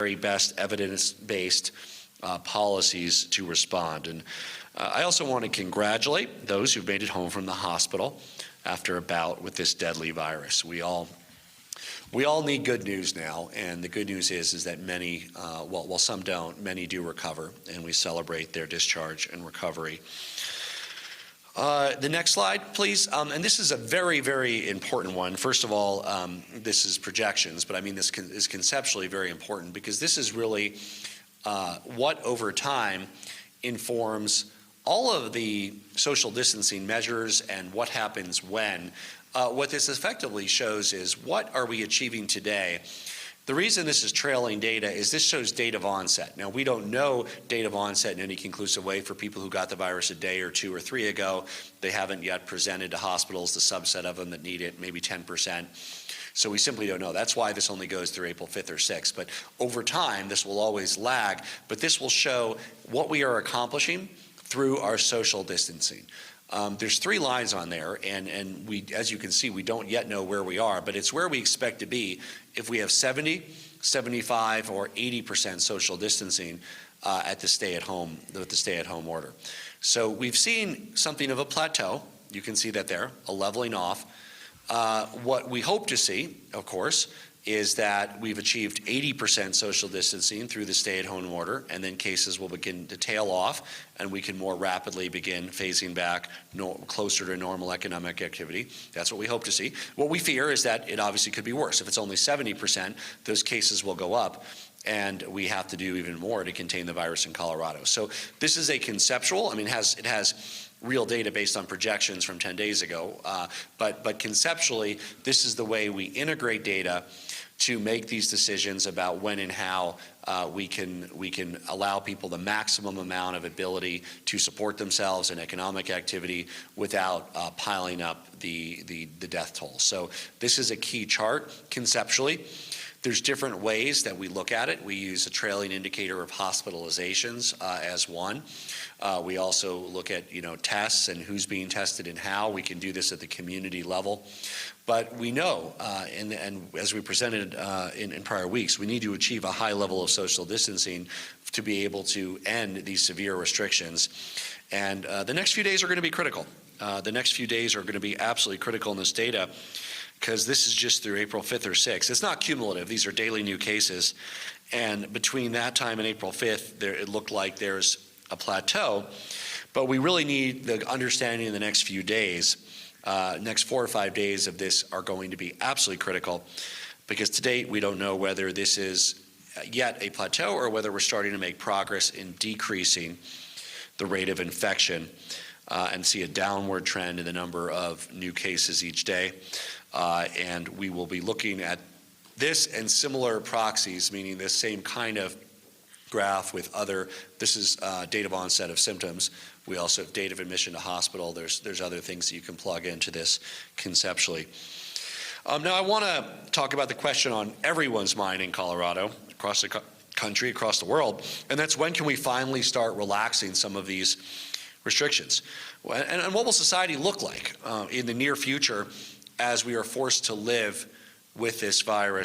very best evidence-based policies to respond. And I also want to congratulate those who've made it home from the hospital after a bout with this deadly virus. We all need good news now, and the good news is that many, well, some don't, many do recover, and we celebrate their discharge and recovery. The next slide, please. And this is a very, very important one. First of all, this is projections, but I mean this is conceptually very important because this is really what over time informs all of the social distancing measures and what happens when. What this effectively shows is what are we achieving today. The reason this is trailing data is this shows date of onset. Now, we don't know date of onset in any conclusive way for people who got the virus a day or 2 or 3 ago. They haven't yet presented to hospitals, the subset of them that need it, maybe 10%. So we simply don't know. That's why this only goes through April 5th or 6th. But over time, this will always lag. But this will show what we are accomplishing through our social distancing. There's 3 lines on there, and we, as you can see, we don't yet know where we are, but it's where we expect to be if we have 70, 75, or 80% social distancing at the stay-at-home, with the stay-at-home order. So we've seen something of a plateau. You can see that there, a leveling off. What we hope to see, of course, is that we've achieved 80% social distancing through the stay-at-home order, and then cases will begin to tail off, and we can more rapidly begin phasing back closer to normal economic activity. That's what we hope to see. What we fear is that it obviously could be worse. If it's only 70%, those cases will go up, and we have to do even more to contain the virus in Colorado. So this is a conceptual, I mean, it has real data based on projections from 10 days ago, but conceptually, this is the way we integrate data to make these decisions about when and how we can allow people the maximum amount of ability to support themselves in economic activity without piling up the death toll. So this is a key chart conceptually. There's different ways that we look at it. We use a trailing indicator of hospitalizations as one. We also look at tests and who's being tested and how. We can do this at the community level. But we know, and as we presented in prior weeks, we need to achieve a high level of social distancing to be able to end these severe restrictions. And the next few days are going to be critical. The next few days are going to be absolutely critical in this data, because this is just through April 5th or 6th. It's not cumulative. These are daily new cases. And between that time and April 5th, it looked like there's a plateau. But we really need the understanding in the next few days. Next 4 or 5 days of this are going to be absolutely critical, because to date, we don't know whether this is yet a plateau or whether we're starting to make progress in decreasing the rate of infection and see a downward trend in the number of new cases each day. And we will be looking at this and similar proxies, meaning this same kind of graph with other, this is date of onset of symptoms. We also have date of admission to hospital. There's other things that you can plug into this conceptually. Now I want to talk about the question on everyone's mind in Colorado, across the country, across the world, and that's when can we finally start relaxing some of these restrictions? And what will society look like in the near future as we are forced to live with this virus